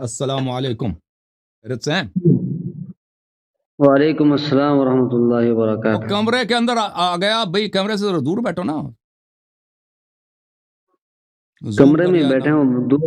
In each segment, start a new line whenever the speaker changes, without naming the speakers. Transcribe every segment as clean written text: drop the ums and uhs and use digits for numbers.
السلام علیکم، خیریت سے ہیں؟
وعلیکم السلام ورحمۃ اللہ
وہ
وبرکاتہ۔
کمرے کے اندر آ گیا بھائی، کمرے سے ذرا دور بیٹھو نا، زوم
کمرے
کر
میں
جائے نا
بیٹھے ہوں دور۔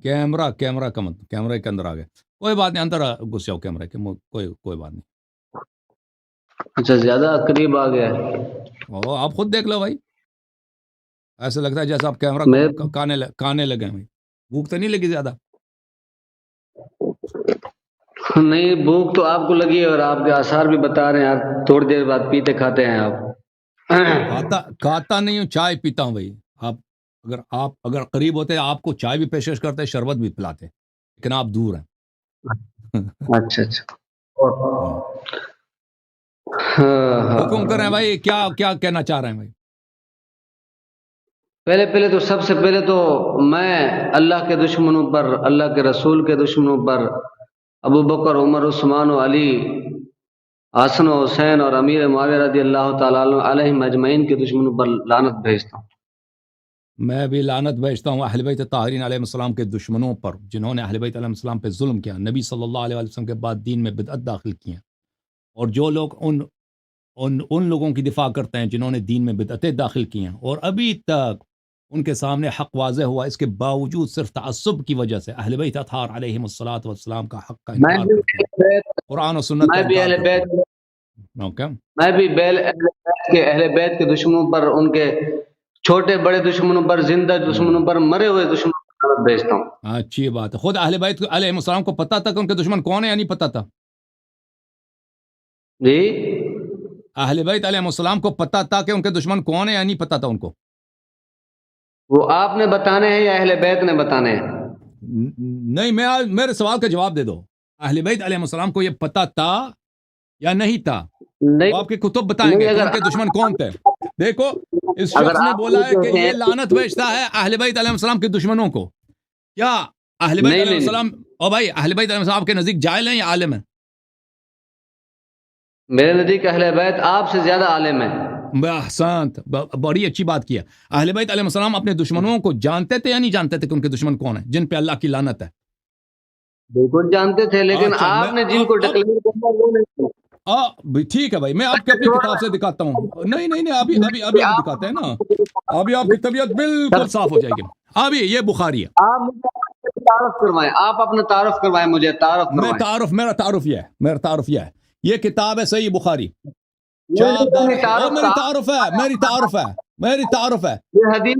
کیمرہ کا مت، کیمرے کے اندر آ گئے، کوئی بات نہیں، اندر گھس جاؤ کیمرے کے، کوئی بات نہیں۔
اچھا زیادہ قریب آ گیا ہے۔
آپ خود دیکھ لو بھائی، ایسا لگتا ہے جیسا آپ کیمرہ
میں
کانے لگے ہیں بھائی، بھوک تو نہیں لگی زیادہ؟
نہیں، بھوک تو آپ کو لگی ہے اور آپ کے آثار بھی بتا رہے ہیں یار، تھوڑی دیر بعد پیتے کھاتے ہیں آپ۔
کھاتا نہیں ہوں، چائے پیتا ہوں بھائی۔ آپ اگر قریب ہوتے آپ کو چائے بھی پیشکش کرتے، شربت بھی پلاتے، لیکن آپ دور ہیں۔
اچھا ہاں
حکم کریں
ہاں۔
بھائی، کیا کہنا چاہ رہے ہیں بھائی؟
پہلے تو سب سے پہلے تو میں اللہ کے دشمنوں پر، اللہ کے رسول کے دشمنوں پر، ابو بکر، عمر، عثمان و علی، حسن و حسین اور امیر معاویہ رضی اللہ تعالیٰ علیہم اجمعین کے دشمنوں پر لعنت بھیجتا ہوں۔
میں بھی لعنت بھیجتا ہوں اہل بیت طاہرین علیہ السلام کے دشمنوں پر، جنہوں نے اہل بیت علیہ السلام پہ ظلم کیا، نبی صلی اللہ علیہ وسلم کے بعد دین میں بدعت داخل کی ہیں، اور جو لوگ ان لوگوں کی دفاع کرتے ہیں جنہوں نے دین میں بدعتیں داخل کی ہیں اور ابھی تک ان کے سامنے حق واضح ہوا، اس کے باوجود صرف تعصب کی وجہ سے اہل بیت اطہار علیہم الصلاۃ والسلام کا حق کا
میں
انکار
بھی
کرتے ہیں، قرآن و سنت کا
میں بھی
انکار
اہل
کرتے
بیت
ہیں۔ اوکے،
میں بھی اہل بیت کے دشمنوں پر، ان کے چھوٹے بڑے دشمنوں پر، زندہ دشمنوں پر، مرے ہوئے دشمنوں پر لعنت بھیجتا ہوں۔
اچھی بات ہے۔ خود اہل بیت علیہ السلام کو پتہ تھا کہ ان کے دشمن کون ہے یا نہیں پتہ تھا؟
جی،
اہل بیت علیہ السلام کو پتہ تھا کہ ان کے دشمن کون ہے یا نہیں پتہ تھا ان کو؟
وہ آپ نے بتانے ہیں یا اہل بیت نے بتانے ہیں؟
نہیں، میرے سوال کا جواب دے دو، اہل بیت علیہ السلام کو یہ پتہ تھا یا نہیں تھا؟ وہ آپ
نہیں
کے کتب بتائیں گے
نہیں،
کہ ان
اگر
کے دشمن کون تھے۔ دیکھو، اس
اگر
شخص نے
آپ
بولا ہے کہ
کہتے
یہ
ہیں
لعنت بھیجتا ہے اہل بیت علیہ السلام کے دشمنوں کو۔ کیا اہل بیت
نہیں
علیہ
نہیں
السلام، او بھائی، اہل بیت علیہ السلام کے نزدیک جاہل ہیں یا عالم ہیں؟
میرے نزدیک اہل بیت آپ سے زیادہ عالم ہے۔
احسنت، بڑی اچھی بات کیا۔ اہل بیت علیہ السلام اپنے دشمنوں کو جانتے تھے یا نہیں جانتے تھے کہ ان کے دشمن کون ہیں جن پہ اللہ کی لعنت ہے؟
بالکل جانتے تھے، لیکن
اچھا،
آپ نے جن کو ڈکلیئر کرنا وہ نہیں
ٹھیک ہے بھائی، میں آپ کے اپنی کتاب سے دکھاتا ہوں۔ نہیں، ابھی دکھاتے ہیں نا، ابھی آپ کی طبیعت بالکل صاف ہو جائے گی۔ ابھی یہ بخاری ہے۔
آپ مجھے اپنا تعارف کروائیں، آپ اپنا تعارف کروائیں، مجھے تعارف کروائیں۔
میرا تعارف یہ ہے، یہ کتاب ہے صحیح بخاری،
نہیں
چاپ دار
نہیں، تعارف
میری تعارف ہے، میری تعارف ہے۔
یہ حدیث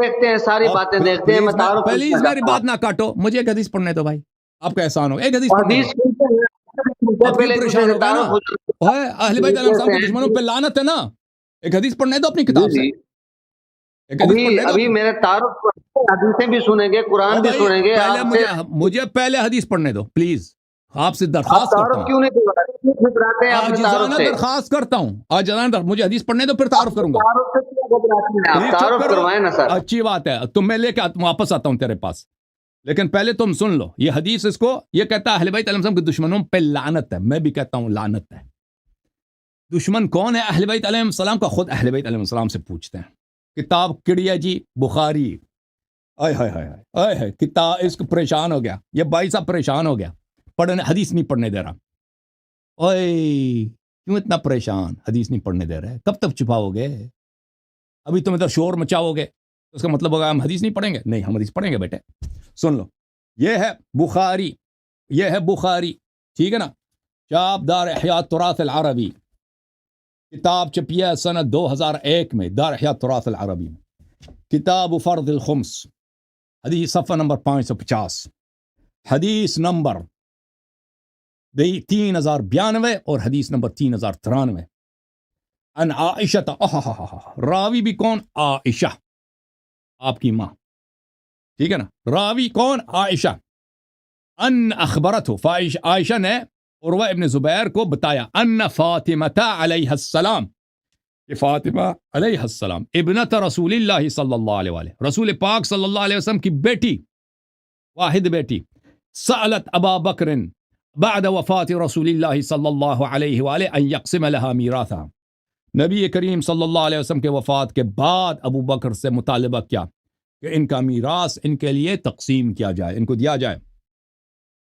دیکھتے ہیں، ساری باتیں دیکھتے ہیں، میں تعارف
پلیز میری بات نہ کاٹو، مجھے ایک حدیث پڑھنے دو بھائی، آپ کا احسان ہو، ایک حدیث پڑھنے دو۔
حدیث سنتے ہیں،
آپ کیوں
پہلے دوسرے
پریشان
سے
ہو گئے نا؟
تعارف ہو جاتا ہے۔
اہل بیت علیہ السلام کے دشمنوں پہ لعنت ہے نا، ایک حدیث پڑھنے دو اپنی
جی
کتاب سے،
جی،
ایک حدیث پڑھنے دو
ابھی
اپنی۔
میرے تعارف، حدیثیں بھی سنیں گے، قرآن بھی
بھائی
سنیں گے
پہلے
آپ سے۔
مجھے پہلے حدیث پڑھنے دو پلیز، آپ سے
آپ
درخواست کرتا
تعارف
ہوں،
کیوں نہیں گھبراتے ہیں اپنے تعارف
عاجزانہ
سے؟
درخواست کرتا ہوں، مجھے حدیث پڑھنے دو، پھر تعارف کروں گا۔
تعارف سے کیوں گھبراتے ہیں آپ؟
پلیز چپ
تعارف
کرو،
کروائیں نا سر۔
اچھی بات ہے، تم میں لے کے واپس آتا ہوں تیرے پاس، لیکن پہلے تم سن لو یہ حدیث، اس کو یہ کہتا ہے اہل بیت علیہ السلام کے دشمنوں پہ لعنت ہے، میں بھی کہتا ہوں لعنت ہے۔ دشمن کون ہے اہل بیت علیہ السلام کا؟ خود اہل بیت علیہ السلام سے پوچھتے ہیں۔ کتاب کڑی ہے جی، بخاری۔ آئے کتاب، اس کو پریشان ہو گیا یہ بھائی صاحب، پریشان ہو گیا، حدیث نہیں پڑھنے دے رہا۔ اوئے کیوں اتنا پریشان، حدیث نہیں پڑھنے دے رہے، کب تک چھپاؤ گے؟ ابھی تم ادھر شور مچاؤ گے، اس کا مطلب ہوگا ہم حدیث نہیں پڑھیں گے؟ نہیں، ہم حدیث پڑھیں گے بیٹے، سن لو، یہ ہے بخاری، ٹھیک ہے نا، چاپ دار احیاء تراث العربی، کتاب چھپی ہے سنہ 2001 میں، دار احیاء تراث العربی میں، کتاب فرض الخمس، حدیث صفحہ نمبر 550، حدیث نمبر 3092 اور حدیث نمبر 3093۔ ان عائشہ، راوی بھی کون؟ عائشہ، آپ کی ماں، ٹھیک ہے نا، راوی کون؟ عائشہ۔ ان اخبرت ہو، عائشہ نے عروہ ابن زبیر کو بتایا، ان فاطمہ علیہ السلام، کہ فاطمہ علیہ السلام ابنت رسول اللہ صلی اللہ علیہ وآلہ، رسول پاک صلی اللہ علیہ وسلم کی بیٹی، واحد بیٹی، سألت ابا بکر بعد وفات رسول اللہ صلی اللہ علیہ وآلہ ان یقسم لها میراثا، نبی کریم صلی اللہ علیہ وسلم کے وفات کے بعد ابو بکر سے مطالبہ کیا کہ ان کا میراث ان کے لیے تقسیم کیا جائے، ان کو دیا جائے۔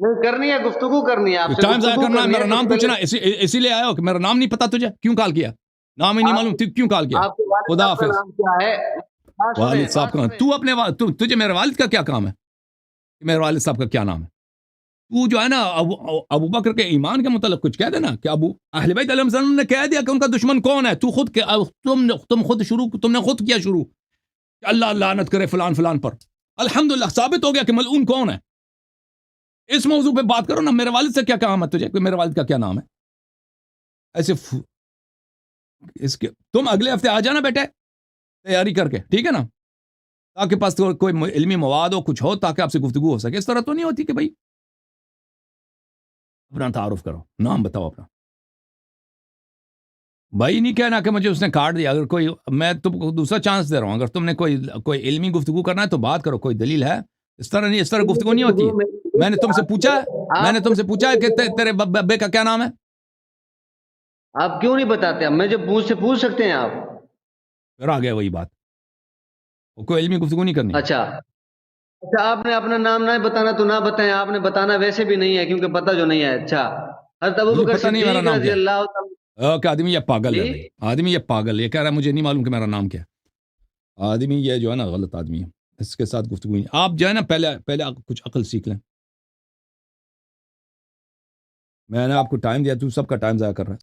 نہیں کرنی ہے، گفتگو کرنی ہے آپ سے،
ٹائم ضائع
گفتگو
کرنا ہے،
کرنی
میرا
ہے،
نام
تو
پوچھنا اسی لیے آیا ہو کہ میرا نام نہیں پتا تجھے، کیوں کال کیا؟ نام ہی نہیں معلوم، کیوں کال کیا؟
آپ کے والد
خدا
صاحب کا
حافظ.
نام کیا ہے؟ بات سنیں،
والد صاحب
بات
کا
سنیں۔
تو اپنے تجھے میرے والد کا کیا کام ہے؟ میرے والد صاحب کا کیا نام ہے؟ تو جو ہے نا ابو بکر کے ایمان کے متعلق کچھ کہہ دینا کہ ابو اہل بیت علیہ السلام نے کہہ دیا کہ ان کا دشمن کون ہے، تو خود تم نے خود کیا شروع کہ اللہ لعنت کرے فلان فلان پر. الحمدللہ ثابت ہو گیا کہ ملعون کون ہے. اس موضوع پہ بات کرو نا. میرے والد سے کیا کام ہے تجھے کہ میرے والد کا کیا نام ہے؟ ایسے تم اگلے ہفتے آ جانا بیٹے تیاری کر کے، ٹھیک ہے نا، تاکہ پاس کوئی علمی مواد ہو، کچھ ہو، تاکہ آپ سے گفتگو ہو سکے. اس طرح تو نہیں ہوتی کہ بھائی اپنا تعارف کرو، نام بتاؤ اپنا. بھائی نہیں کہنا کہ مجھے اس نے کاٹ دیا. اگر کوئی، میں تم کو دوسرا چانس دے رہا ہوں، اگر تم نے کوئی علمی گفتگو کرنا ہے تو بات کرو، کوئی دلیل ہے. اس طرح نہیں، اس طرح گفتگو نہیں ہوتی ہے. میں نے تم سے پوچھا کہ تیرے ببے کا کیا نام ہے؟
آپ کیوں نہیں بتاتے؟ اب مجھے پوچھ سکتے ہیں آپ.
پھر آ گیا وہی بات، کوئی علمی گفتگو نہیں کرنی.
اچھا آپ نے اپنا نام نہ بتانا تو نہ بتائیں، آپ نے بتانا ویسے بھی نہیں ہے کیونکہ پتہ جو نہیں ہے. اچھا، حضرت ابو
مجھے
بکر
پتہ نہیں میرا
صدیق
نام
رضی
کیا
اللہ تعالیٰ.
ہے. کہ آدمی یہ پاگل ہے
جی
بھائی، آدمی یہ پاگل ہے، یہ کہہ رہا ہے مجھے نہیں معلوم کہ میرا نام کیا ہے. آدمی یہ جو ہے نا غلط آدمی ہے، اس کے ساتھ گفتگو نہیں. آپ جو ہے نا پہلے کچھ عقل سیکھ لیں. میں نے آپ کو ٹائم دیا، تو سب کا ٹائم ضائع کر رہا ہے.